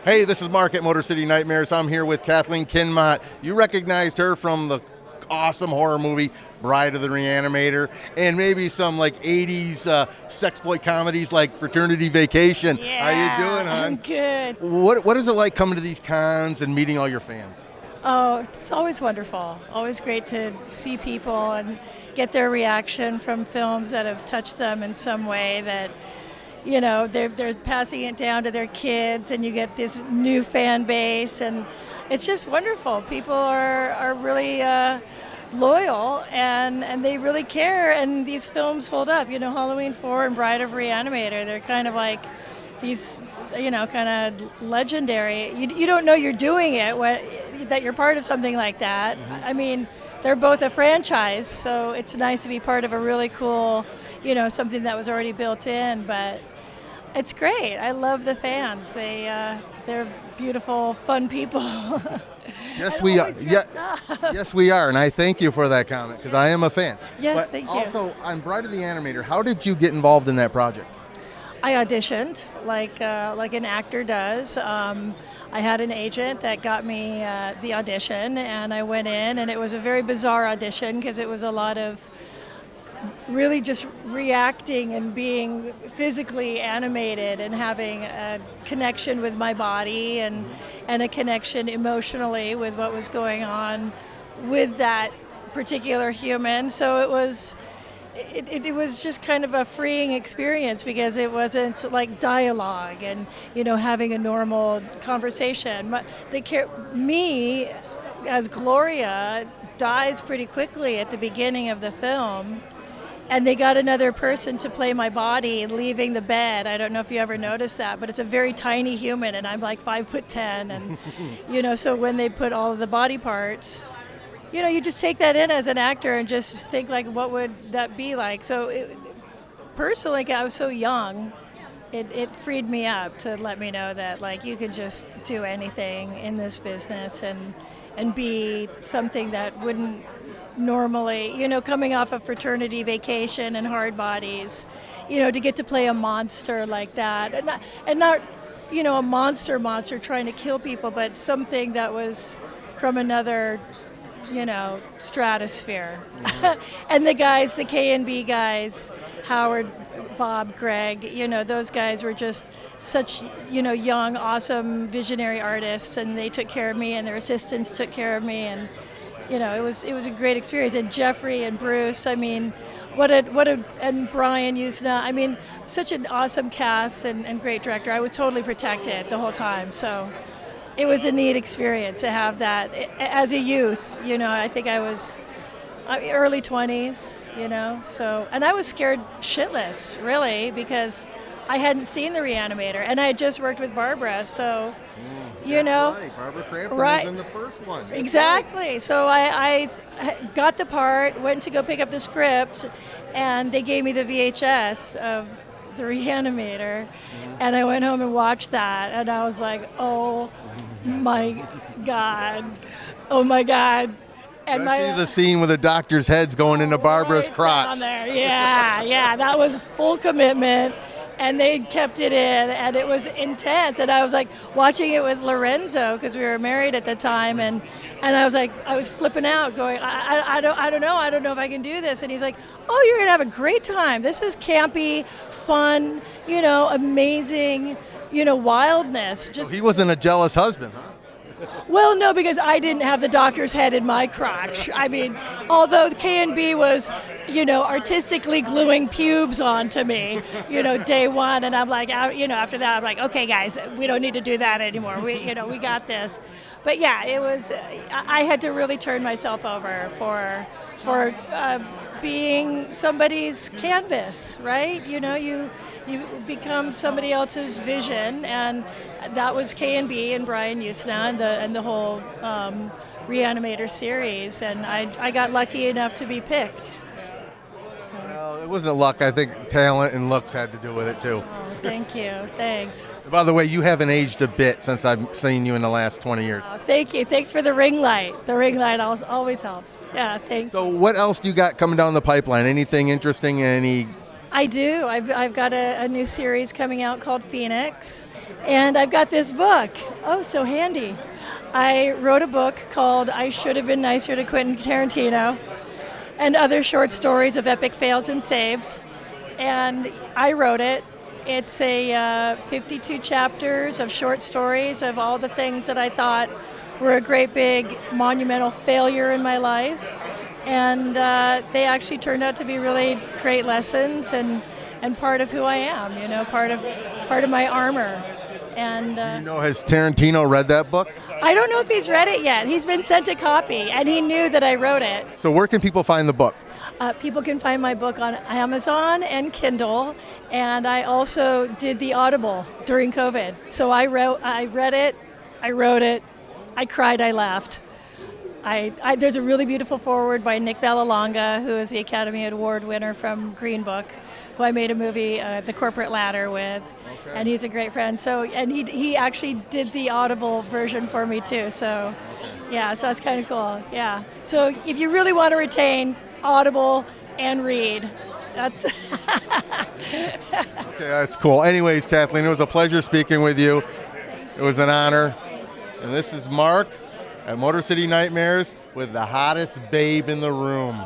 Hey, this is Mark at Motor City Nightmares. I'm here with Kathleen Kinmont. You recognized her from the awesome horror movie Bride of the Re-Animator, and maybe some like 80s sexploit comedies like Fraternity Vacation. Yeah, how you doing, hon? I'm good. What is it like coming to these cons and meeting all your fans? Oh, it's always wonderful. Always great to see people and get their reaction from films that have touched them in some way that, you know, they're passing it down to their kids, and you get this new fan base, and it's just wonderful. People are really loyal, and they really care, and these films hold up. You know, Halloween 4 and Bride of Re-Animator, they're kind of like these, you know, kind of legendary. You don't know you're doing it, that you're part of something like that. Mm-hmm. I mean, they're both a franchise, so it's nice to be part of a really cool, you know, something that was already built in, but it's great. I love the fans. They're beautiful, fun people. Yes, we are. Yes, we are, and I thank you for that comment because I am a fan. Yes, but thank you. Also, on Bride of the Animator, how did you get involved in that project? I auditioned like an actor does. I had an agent that got me the audition, and I went in, and it was a very bizarre audition because it was a lot of really just reacting and being physically animated and having a connection with my body and a connection emotionally with what was going on with that particular human. So it was just kind of a freeing experience because it wasn't like dialogue and, you know, having a normal conversation. Me as Gloria dies pretty quickly at the beginning of the film. And they got another person to play my body leaving the bed. I don't know if you ever noticed that, but it's a very tiny human, and I'm like 5'10", and you know, so when they put all of the body parts, you know, you just take that in as an actor and just think like, what would that be like? So personally, I was so young, it freed me up to let me know that like you can just do anything in this business and be something that wouldn't normally, you know, coming off a Fraternity Vacation and Hard Bodies, you know, to get to play a monster like that, and not you know, a monster trying to kill people, but something that was from another, you know, stratosphere. And the guys, the K&B guys, Howard, Bob, Greg, you know, those guys were just such, you know, young, awesome, visionary artists, and they took care of me, and their assistants took care of me, and you know, it was a great experience. And Jeffrey and Bruce, I mean, and Brian Usna, I mean, such an awesome cast and great director. I was totally protected the whole time, so it was a neat experience to have that as a youth. You know, I think I was early 20s, you know, so, and I was scared shitless, really, because I hadn't seen the Re-Animator, and I had just worked with Barbara, so, you know. Right. Barbara Crampton was in the first one. Exactly. Right. So I got the part, went to go pick up the script, and they gave me the VHS of the Re-Animator, and I went home and watched that, and I was like, oh my God. Oh my God. And I see the scene with the doctor's heads going into Barbara's crotch. Down there. Yeah, that was full commitment. And they kept it in, and it was intense. And I was like watching it with Lorenzo because we were married at the time, and I was like, I was flipping out, going, I don't know if I can do this. And he's like, oh, you're gonna have a great time. This is campy, fun, you know, amazing, you know, wildness. Just he wasn't a jealous husband, huh? Well, no, because I didn't have the doctor's head in my crotch. I mean, although K&B was, you know, artistically gluing pubes onto me, you know, day one, and I'm like, you know, after that, I'm like, okay, guys, we don't need to do that anymore. We got this. But yeah, it was. I had to really turn myself over for being somebody's canvas, right? You know, you become somebody else's vision, and that was K&B and Brian Usna and the whole Re-Animator series, and I got lucky enough to be picked. So. Well, it wasn't luck. I think talent and looks had to do with it too. Oh, thank you. Thanks. By the way, you haven't aged a bit since I've seen you in the last 20 years. Oh, thank you. Thanks for the ring light. The ring light always helps. Yeah, thanks. So what else do you got coming down the pipeline? Anything interesting? I do. I've got a new series coming out called Phoenix, and I've got this book. Oh, so handy. I wrote a book called I Should Have Been Nicer to Quentin Tarantino, and other short stories of epic fails and saves. And I wrote it. It's a 52 chapters of short stories of all the things that I thought were a great big monumental failure in my life. And they actually turned out to be really great lessons and part of who I am, part of my armor. And Has Tarantino read that book? I don't know if he's read it yet. He's been sent a copy, and he knew that I wrote it. So where can people find the book? People can find my book on Amazon and Kindle, and I also did the Audible during COVID. So I read it, I wrote it, I cried, I laughed. There's a really beautiful foreword by Nick Vallelonga, who is the Academy Award winner from Green Book, who I made a movie, The Corporate Ladder, with. Okay. And he's a great friend. So, and he actually did the Audible version for me too. So, yeah, so that's kind of cool. Yeah. So if you really want to retain Audible and read, that's. Okay, that's cool. Anyways, Kathleen, it was a pleasure speaking with you. It was an honor. And this is Mark at Motor City Nightmares with the hottest babe in the room.